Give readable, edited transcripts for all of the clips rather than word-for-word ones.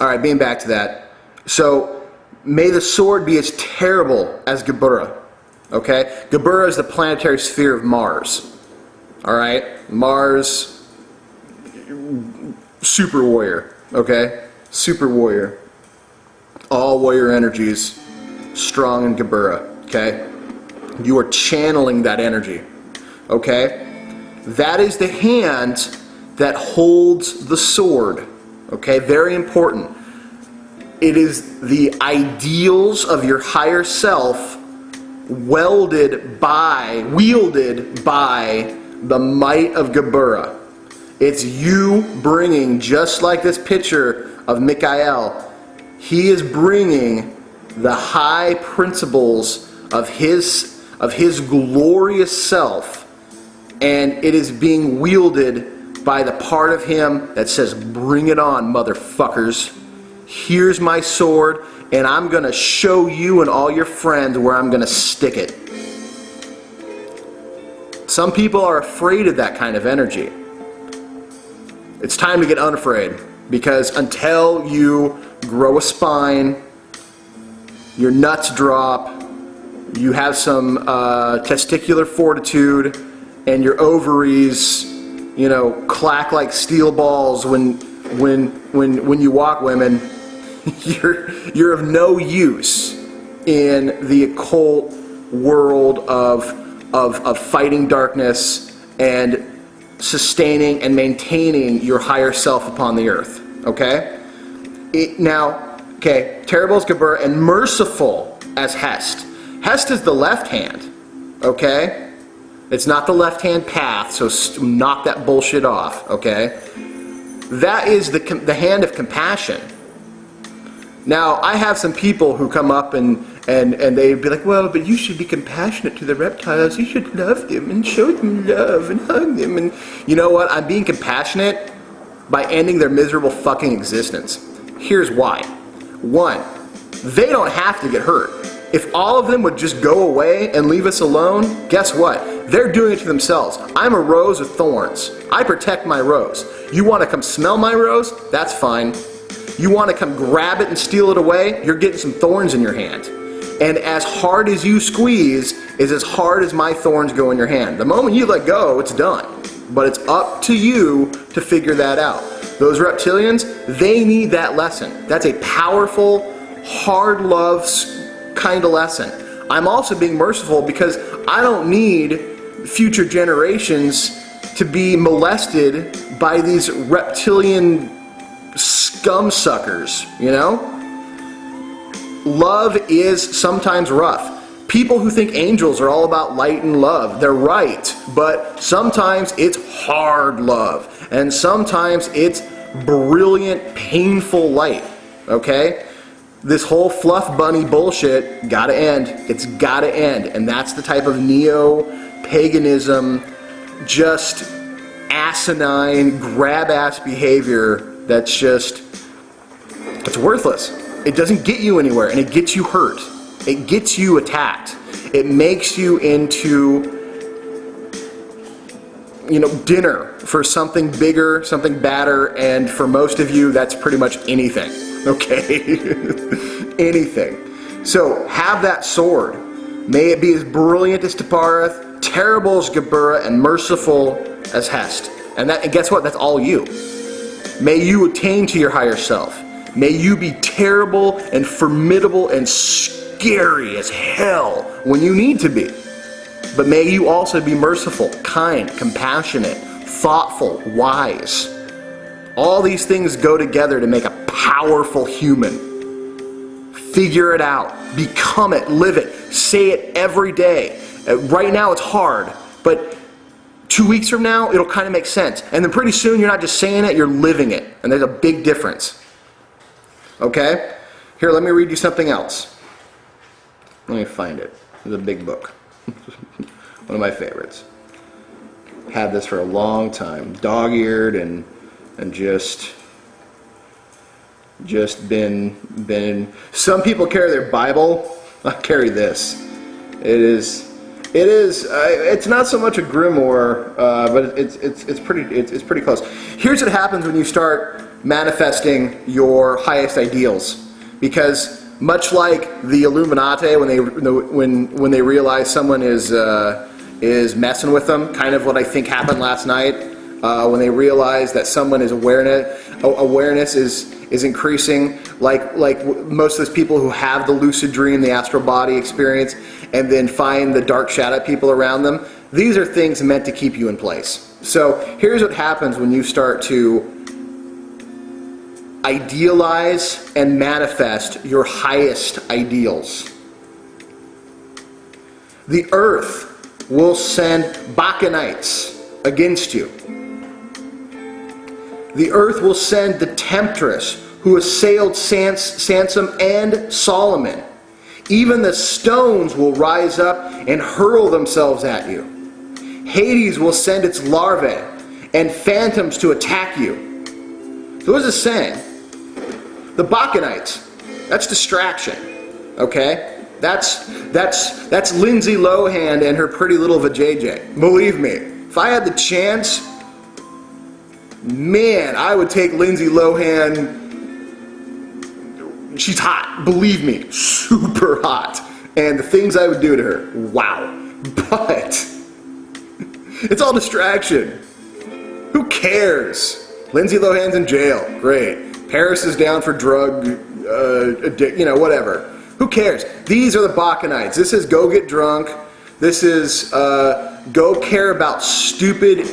All right, being back to that. So, may the sword be as terrible as G.O.O.D.S. Okay? G.O.O.D.S is the planetary sphere of Mars. All right? Mars, super warrior. Okay? Super warrior. All warrior energies, strong in G.O.O.D.S. Okay? You are channeling that energy. Okay? That is the hand that holds the sword. Okay? Very important. It is the ideals of your higher self wielded by the might of G.O.O.D.S. It's you bringing, just like this picture of Michael, he is bringing the high principles of his glorious self, and it is being wielded by the part of him that says, bring it on, motherfuckers. Here's my sword, and I'm going to show you and all your friends where I'm going to stick it. Some people are afraid of that kind of energy. It's time to get unafraid, because until you grow a spine, your nuts drop, you have some testicular fortitude, and your ovaries, you know, clack like steel balls when you walk, women, you're of no use in the occult world of fighting darkness and sustaining and maintaining your higher self upon the earth. Okay? Terrible as G.O.O.D.S. and merciful as Hest. Hest is the left hand. Okay? It's not the left-hand path, so knock that bullshit off, okay? That is the hand of compassion. Now, I have some people who come up and they'd be like, well, but you should be compassionate to the reptiles. You should love them and show them love and hug them. And you know what? I'm being compassionate by ending their miserable fucking existence. Here's why. One, they don't have to get hurt. If all of them would just go away and leave us alone, guess what? They're doing it to themselves. I'm a rose with thorns. I protect my rose. You want to come smell my rose? That's fine. You want to come grab it and steal it away? You're getting some thorns in your hand. And as hard as you squeeze is as hard as my thorns go in your hand. The moment you let go, it's done. But it's up to you to figure that out. Those reptilians, they need that lesson. That's a powerful, hard love kind of lesson. I'm also being merciful because I don't need future generations to be molested by these reptilian scum suckers, you know? Love is sometimes rough. People who think angels are all about light and love, they're right, but sometimes it's hard love, and sometimes it's brilliant, painful light, okay? This whole fluff bunny bullshit gotta end. It's gotta end. And that's the type of neo-paganism, just asinine, grab-ass behavior that's just, it's worthless. It doesn't get you anywhere, and it gets you hurt. It gets you attacked. It makes you into, you know, dinner for something bigger, something badder, and for most of you, that's pretty much anything. Okay? Anything. So, have that sword. May it be as brilliant as Tapareth, terrible as G.O.O.D.S, and merciful as Hest. And guess what? That's all you. May you attain to your higher self. May you be terrible and formidable and scary as hell when you need to be. But may you also be merciful, kind, compassionate, thoughtful, wise. All these things go together to make a powerful human. Figure it out. Become it. Live it. Say it every day. Right now it's hard, but 2 weeks from now it'll kind of make sense. And then pretty soon you're not just saying it, you're living it. And there's a big difference. Okay? Here, let me read you something else. Let me find it. It's a big book. One of my favorites. Had this for a long time. Dog-eared and just been. Some people carry their Bible. I carry this. It's not so much a grimoire, but it's pretty close. Here's what happens when you start manifesting your highest ideals. Because much like the Illuminati, when they realize someone is messing with them, kind of what I think happened last night, when they realize that someone is awareness is increasing, like most of those people who have the lucid dream, the astral body experience, and then find the dark shadow people around them. These are things meant to keep you in place. So here's what happens when you start to idealize and manifest your highest ideals. The earth will send Bacchanites against you. The earth will send the temptress who assailed Samson and Solomon. Even the stones will rise up and hurl themselves at you. Hades will send its larvae and phantoms to attack you. So what is it saying? The Bacchanites, that's distraction, okay? That's Lindsay Lohan and her pretty little vajayjay. Believe me, if I had the chance, man, I would take Lindsay Lohan. She's hot, believe me, super hot. And the things I would do to her, wow. But it's all distraction. Who cares? Lindsay Lohan's in jail, great. Paris is down for drug, whatever. Who cares? These are the Bacchanites. This is go get drunk. This is go care about stupid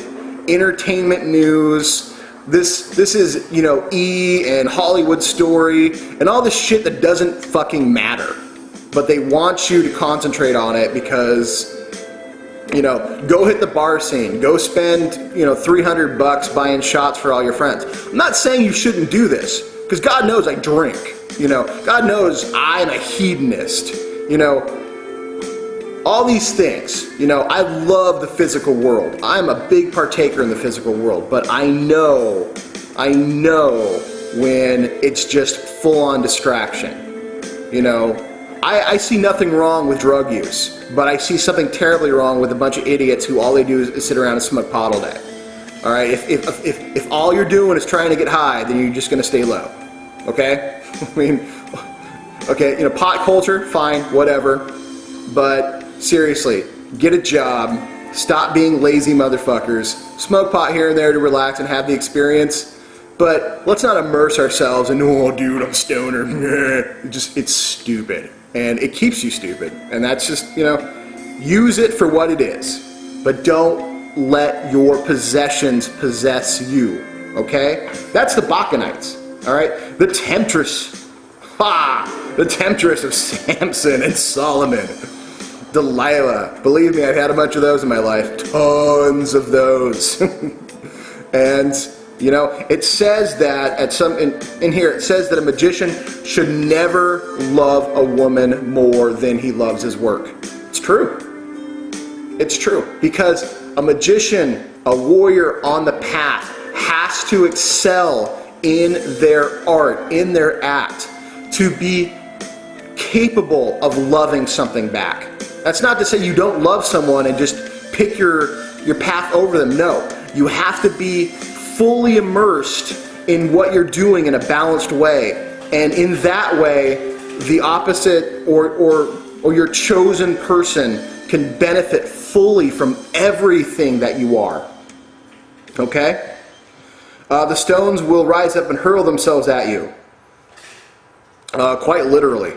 entertainment news. This is, E! And Hollywood Story and all this shit that doesn't fucking matter. But they want you to concentrate on it because, go hit the bar scene. Go spend, $300 buying shots for all your friends. I'm not saying you shouldn't do this, because God knows I drink. God knows I'm a hedonist. All these things. I love the physical world. I'm a big partaker in the physical world, but I know when it's just full-on distraction. I see nothing wrong with drug use, but I see something terribly wrong with a bunch of idiots who all they do is sit around and smoke pot all day. All right, if all you're doing is trying to get high, then you're just going to stay low. Okay? Pot culture, fine, whatever. But seriously, get a job. Stop being lazy motherfuckers. Smoke pot here and there to relax and have the experience. But let's not immerse ourselves in, oh, dude, I'm stoner. It's stupid. And it keeps you stupid. And that's just, use it for what it is. But don't let your possessions possess you. Okay? That's the Bacchanites. All right? The temptress. The temptress of Samson and Solomon. Delilah. Believe me, I've had a bunch of those in my life. Tons of those. And it says that in here it says that a magician should never love a woman more than he loves his work. It's true. It's true. Because a magician, a warrior on the path, has to excel in their art, in their act, to be capable of loving something back. That's not to say you don't love someone and just pick your path over them. No. You have to be fully immersed in what you're doing in a balanced way, and in that way the opposite or your chosen person can benefit fully from everything that you are. Okay? The stones will rise up and hurl themselves at you, quite literally,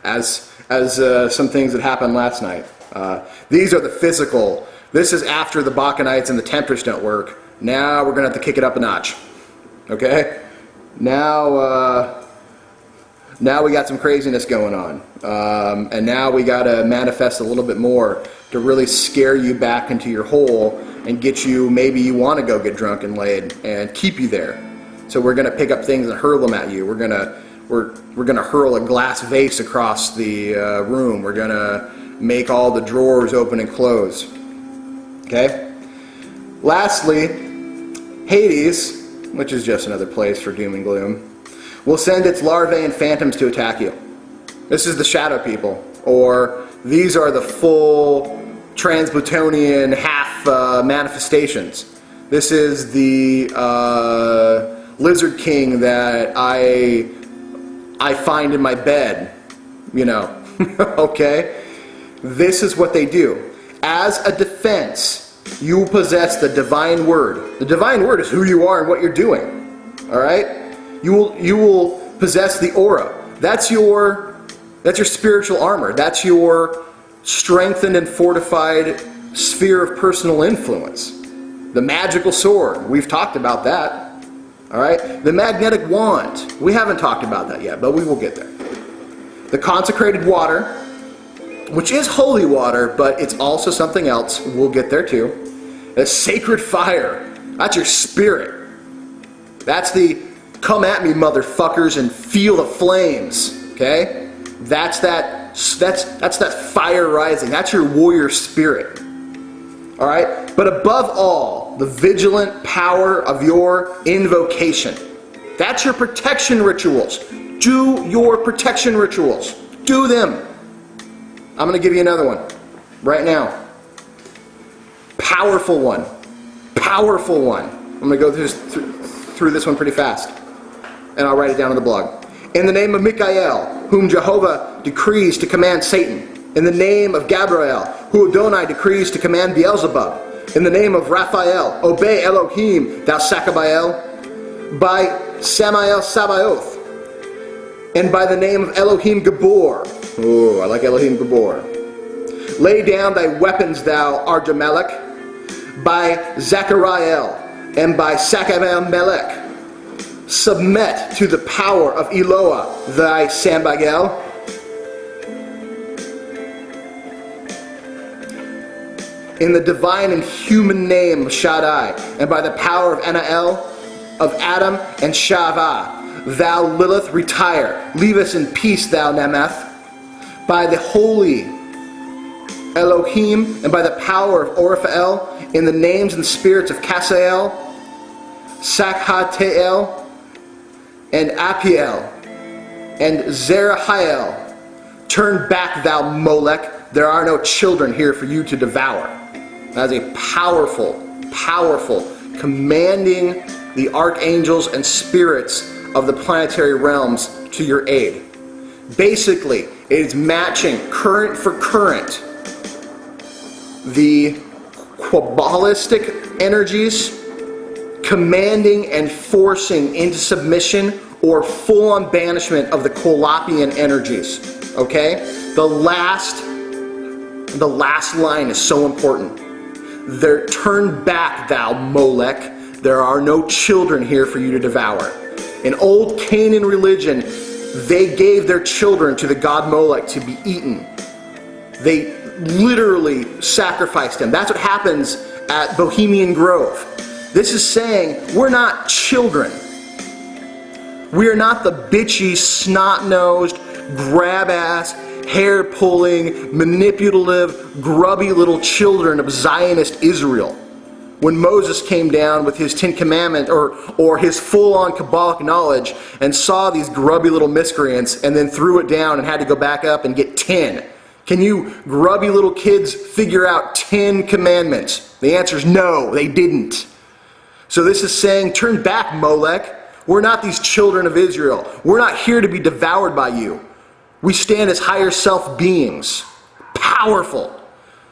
as some things that happened last night. These are the physical. This is after the Bacchanites and the temptress don't work. Now we're going to have to kick it up a notch. Okay? Now we got some craziness going on. And now we got to manifest a little bit more to really scare you back into your hole and get you, maybe you want to go get drunk and laid and keep you there. So we're going to pick up things and hurl them at you. We're going to hurl a glass vase across the room. We're going to make all the drawers open and close. Okay? Lastly, Hades, which is just another place for doom and gloom, will send its larvae and phantoms to attack you. This is the shadow people, or these are the full Transplutonian half manifestations. This is the Lizard King that I find in my bed, you know, okay? This is what they do. As a defense, you possess the divine word. The divine word is who you are and what you're doing, all right? You will possess the aura. That's your spiritual armor. That's your strengthened and fortified sphere of personal influence. The magical sword, we've talked about that. All right? The magnetic wand, we haven't talked about that yet, but we will get there. The consecrated water, which is holy water, but it's also something else. We'll get there too. The sacred fire, that's your spirit. That's the come at me, motherfuckers, and feel the flames. Okay? That's that fire rising. That's your warrior spirit. All right? But above all, the vigilant power of your invocation. That's your protection rituals. Do your protection rituals. Do them. I'm going to give you another one right now. Powerful one. Powerful one. I'm going to go through this one pretty fast. And I'll write it down on the blog. In the name of Michael, whom Jehovah decrees to command Satan. In the name of Gabriel, who Adonai decrees to command Beelzebub. In the name of Raphael, obey Elohim, thou Sachabael. By Samael Sabaoth. And by the name of Elohim Gabor. Oh, I like Elohim Gabor. Lay down thy weapons, thou Arjamelech. By Zachariel and by Sachamelech. Submit to the power of Eloah, thy Sambagel. In the divine and human name of Shaddai, and by the power of Anael, of Adam and Shavah, thou Lilith, retire. Leave us in peace, thou Nemeth. By the holy Elohim, and by the power of Orphael, in the names and spirits of Kasael, Sakhateel, and Apiel, and Zerahiel, turn back, thou Molech. There are no children here for you to devour. That is a powerful, powerful, commanding the archangels and spirits of the planetary realms to your aid. Basically, it is matching current for current the Kabbalistic energies, commanding and forcing into submission or full-on banishment of the Kolopian energies. Okay? The last line is so important. There, turn back, thou Molech. There are no children here for you to devour. In old Canaan religion, they gave their children to the god Moloech to be eaten. They literally sacrificed them. That's what happens at Bohemian Grove. This is saying we're not children. We are not the bitchy, snot-nosed, grab-ass, hair-pulling, manipulative, grubby little children of Zionist Israel. When Moses came down with his 10 Commandments or his full-on Kabbalic knowledge and saw these grubby little miscreants and then threw it down and had to go back up and get 10. Can you grubby little kids figure out 10 commandments? The answer is no, they didn't. So this is saying, turn back, Molech. We're not these children of Israel. We're not here to be devoured by you. We stand as higher self beings. Powerful.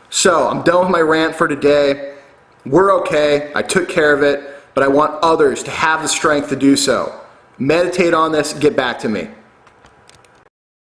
So, I'm done with my rant for today. We're okay. I took care of it. But I want others to have the strength to do so. Meditate on this. Get back to me.